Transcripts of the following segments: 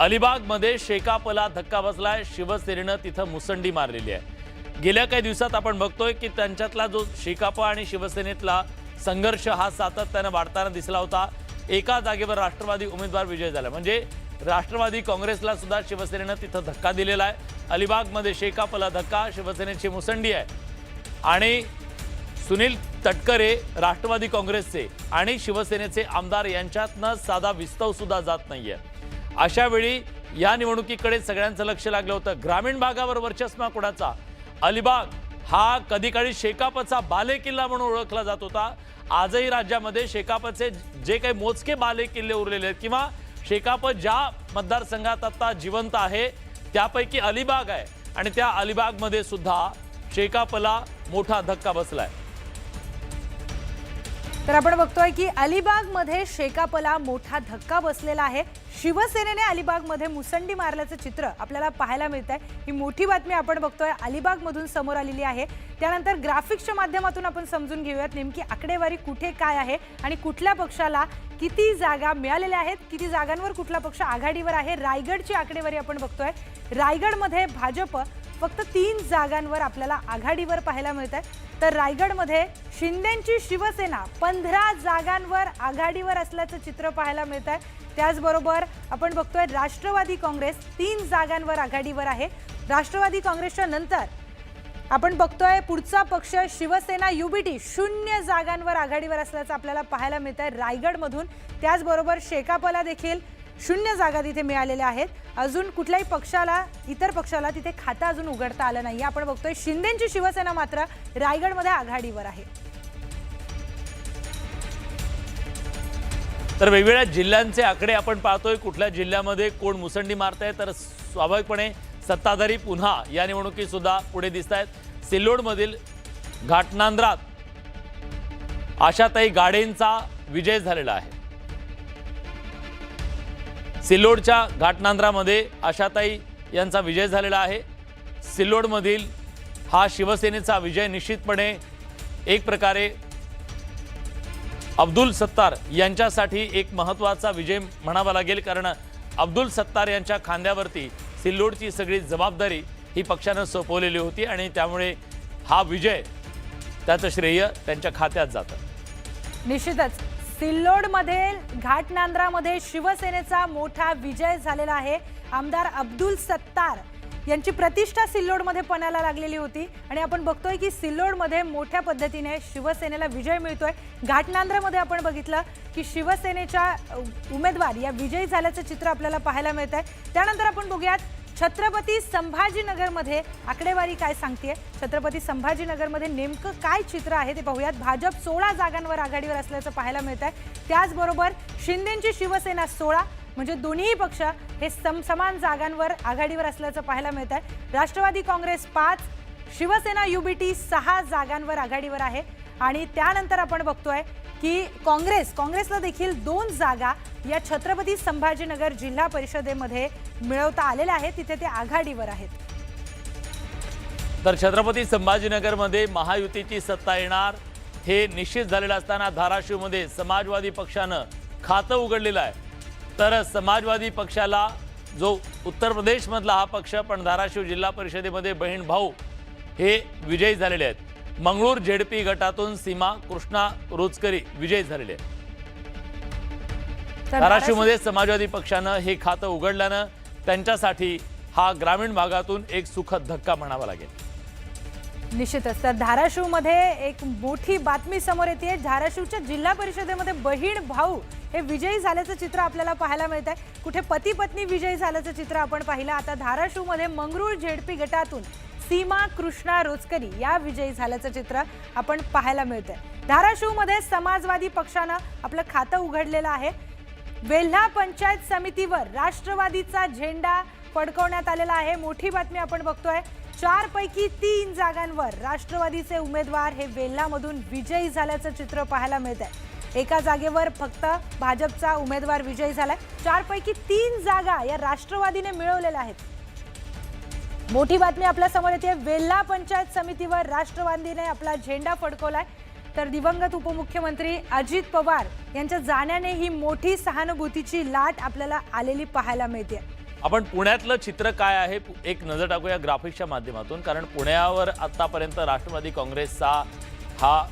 अलिबागमध्ये शेकापला धक्का बसलाय। शिवसेनेनं तिथं मुसंडी मारलेली आहे। गेल्या काही दिवसात आपण बघतोय की त्यांच्यातला जो शेकाप आणि शिवसेनेतला संघर्ष हा सातत्याने वाढताना दिसला होता। एका जागेवर राष्ट्रवादी उमेदवार विजय झाला, म्हणजे राष्ट्रवादी काँग्रेसला सुद्धा शिवसेनेनं तिथं धक्का दिलेला आहे। अलिबागमध्ये शेकापला धक्का, शिवसेनेची मुसंडी आहे आणि सुनील तटकरे राष्ट्रवादी काँग्रेसचे आणि शिवसेनेचे आमदार यांच्यातनं साधा विस्तव सुद्धा जात नाहीये। अशा वेळी या निवडणुकीकडे सगळ्यांचं लक्ष लागलं होतं। ग्रामीण भागावर वर्चस्व कोणाचा? अलिबाग हा कधीकाळी शेकापचा बालेकिल्ला म्हणून ओळखला जात होता। आजही राज्यामध्ये शेकापचे जे काही मोजके बालेकिल्ले उरलेले आहेत किंवा शेकाप ज्या मतदारसंघात आता जिवंत आहे त्यापैकी अलिबाग आहे आणि त्या अलिबागमध्ये सुद्धा शेकापला मोठा धक्का बसलाय। तर आपण बघतोय की अलिबागमध्ये शेकापला मोठा धक्का बसलेला आहे। शिवसेनेने अलिबागमध्ये मुसंडी मारल्याचं चित्र आपल्याला पाहायला मिळतंय। ही मोठी बातमी आपण बघतोय अलिबागमधून समोर आलेली आहे। त्यानंतर ग्राफिक्सच्या माध्यमातून आपण समजून घेऊयात नेमकी आकडेवारी कुठे काय आहे आणि कुठल्या पक्षाला किती जागा मिळालेल्या आहेत, किती जागांवर कुठला पक्ष आघाडीवर आहे। रायगडची आकडेवारी आपण बघतोय। रायगडमध्ये भाजप फक्त 3 जागांवर आपल्याला आघाडीवर पाहायला मिळत आहे, तर रायगडमध्ये शिंदेची शिवसेना 15 जागांवर आघाडीवर असल्याचं चित्र पाहायला मिळत आहे। त्याचबरोबर आपण बघतोय राष्ट्रवादी काँग्रेस 3 जागांवर आघाडीवर आहे। राष्ट्रवादी काँग्रेसच्या नंतर आपण बघतोय पुढचा पक्ष शिवसेना युबीटी 0 जागांवर आघाडीवर असल्याचं आपल्याला पाहायला मिळत आहे रायगडमधून। त्याचबरोबर शेकापला देखील 0 जागा तिथे मिळालेल्या आहेत। अजून कुठल्याही पक्षाला, इतर पक्षाला तिथे खातं अजून उघडता आलं नाही। आपण बघतोय शिंदेची शिवसेना मात्र रायगडमध्ये आघाडीवर आहे। तर वेगवेगळ्या जिल्ह्यांचे आकडे आपण पाहतोय, कुठल्या जिल्ह्यामध्ये कोण मुसंडी मारतंय, तर स्वाभाविकपणे सत्ताधारी पुन्हा या निवडणुकीत सुद्धा पुढे दिसत आहेत। सिल्लोडमधील घाटनांद्रात आशाताई गाडेंचा विजय झालेला आहे। सिल्लोडच्या घाटनांद्रामध्ये आशाताई यांचा विजय झालेला आहे। सिल्लोडमधील हा शिवसेनेचा विजय निश्चितपणे एक प्रकारे अब्दुल सत्तार यांच्यासाठी एक महत्त्वाचा विजय म्हणावा लागेल, कारण अब्दुल सत्तार यांच्या खांद्यावरती सिल्लोडची सगळी जबाबदारी ही पक्षानं सोपवलेली होती आणि त्यामुळे हा विजय, त्याचं श्रेय त्यांच्या खात्यात जातं। निश्चितच सिल्लोडमध्ये घाटनांद्रामध्ये शिवसेनेचा मोठा विजय झालेला आहे। आमदार अब्दुल सत्तार यांची प्रतिष्ठा सिल्लोडमध्ये पणाला लागलेली होती आणि आपण बघतोय की सिल्लोडमध्ये मोठ्या पद्धतीने शिवसेनेला विजय मिळतोय। घाटनांद्रामध्ये आपण बघितलं की शिवसेनेच्या उमेदवार या विजयी झाल्याचं चित्र आपल्याला पाहायला मिळत आहे। त्यानंतर आपण बघूयात छत्रपती संभाजीनगरमध्ये आकडेवारी काय सांगते। छत्रपती संभाजीनगरमध्ये नेमकं काय चित्र आहे ते पाहूयात। भाजप 16 जागांवर आघाडीवर असल्याचं पाहायला मिळत आहे। त्याचबरोबर शिंदेची शिवसेना 16, म्हणजे दोन्ही पक्ष हे समान जागांवर आघाडीवर असल्याचं पाहायला मिळत आहे। राष्ट्रवादी काँग्रेस 5, शिवसेना युबीटी 6 जागांवर आघाडीवर आहे आणि त्यानंतर आपण बघतोय की काँग्रेसला देखील 2 जागा या छत्रपती संभाजीनगर जिल्हा परिषदेमध्ये मिळवता आलेल्या आहेत, तिथे ते आघाडीवर आहेत। तर छत्रपती संभाजीनगरमध्ये महायुतीची सत्ता येणार हे निश्चित झालेलं असताना धाराशिवमध्ये समाजवादी पक्षानं खातं उघडलेलं आहे। तर समाजवादी पक्षाला जो उत्तर प्रदेशमधला हा पक्ष, पण धाराशिव जिल्हा परिषदेमध्ये बहीण भाऊ हे विजयी झालेले आहेत। मंगळूर झेडपी गटातून सीमा कृष्णा रोचकरी विजयी झालेले आहेत। धाराशिवमध्ये समाजवादी पक्षानं हे खातं उघडल्यानं त्यांच्यासाठी हा ग्रामीण भागातून एक सुखद धक्का म्हणावा लागेल। निश्चितच तर धाराशिवमध्ये एक मोठी बातमी समोर येते। धाराशिवच्या जिल्हा परिषदेमध्ये बहीण भाऊ हे विजयी झाल्याचं चित्र आपल्याला पाहायला मिळत आहे। कुठे पती पत्नी विजयी झाल्याचं चित्र आपण पाहिलं। आता धाराशिवमध्ये मंगरूळ झेडपी गटातून सीमा कृष्णा रोचकरी या विजयी झाल्याचं चित्र आपण पाहायला मिळतंय। धाराशिवमध्ये समाजवादी पक्षानं आपलं खातं उघडलेलं आहे। वेल्हा पंचायत समितीवर राष्ट्रवादीचा झेंडा फडकवण्यात आलेला आहे। मोठी बातमी आपण बघतोय। 4 पैकी 3 जागांवर राष्ट्रवादीचे उमेदवार हे वेल्हामधून विजयी झाल्याचं चित्र पाहायला मिळत आहे। एका जागेवर फक्त भाजपचा उमेदवार विजयी झालाय। 4 पैकी 3 जागा या राष्ट्रवादीने मिळवलेल्या आहेत। मोठी बातमी आपल्या समोर येते। वेल्हा पंचायत समितीवर राष्ट्रवादीने आपला झेंडा फडकवलाय। तर दिवंगत उपमुख्यमंत्री अजित पवार यांच्या जाण्याने ही मोठी सहानुभूतीची लाट आपल्याला आलेली पाहायला मिळते। आपण पुण्यातलं चित्र काय आहे एक नजर टाकूया ग्राफिक्सच्या माध्यमातून, कारण पुण्यावर आतापर्यंत राष्ट्रवादी काँग्रेसचा हा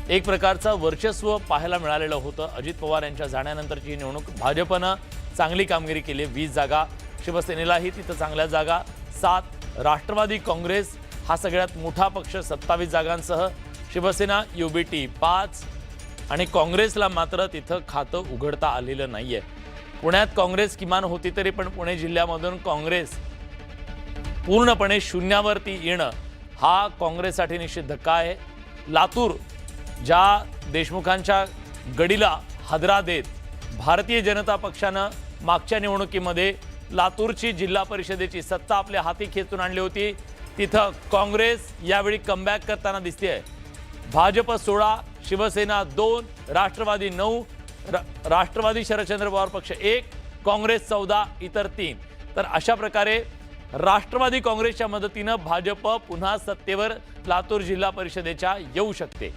एक प्रकारचं वर्चस्व पाहायला मिळालेलं होतं. अजित पवार यांच्या जाण्यानंतरची ही निवडणूक भाजपनं चांगली कामगिरी केली. 20 जागा, शिवसेनेलाही तिथं चांगल्या जागा 7, राष्ट्रवादी काँग्रेस हा सगळ्यात मोठा पक्ष 27 जागांसह, शिवसेना UBT 5 आणि काँग्रेसला मात्र तिथं खातं उघडता आलेलं नाहीये. पुण्यात काँग्रेस किमान होती तरी पण पुणे जिल्ह्यामधून काँग्रेस पूर्णपणे शून्यावरती येणं हा काँग्रेससाठी निश्चित धक्का आहे. लातूर ज्या देशमुखांच्या गडीला हादरा देत भारतीय जनता पक्षानं मागच्या निवडणुकीमध्ये लातूरची जिल्हा परिषदेची सत्ता आपल्या हाती खेचून आणली होती, तिथं काँग्रेस यावेळी कमबॅक करताना दिसतेय. भाजप 16, शिवसेना 2, राष्ट्रवादी 9, राष्ट्रवादी शरदचंद्र पवार पक्ष 1, काँग्रेस 14, इतर 3. तर अशा प्रकारे राष्ट्रवादी काँग्रेसच्या मदतीनं भाजप पुन्हा सत्तेवर लातूर जिल्हा परिषदेच्या येऊ शकते.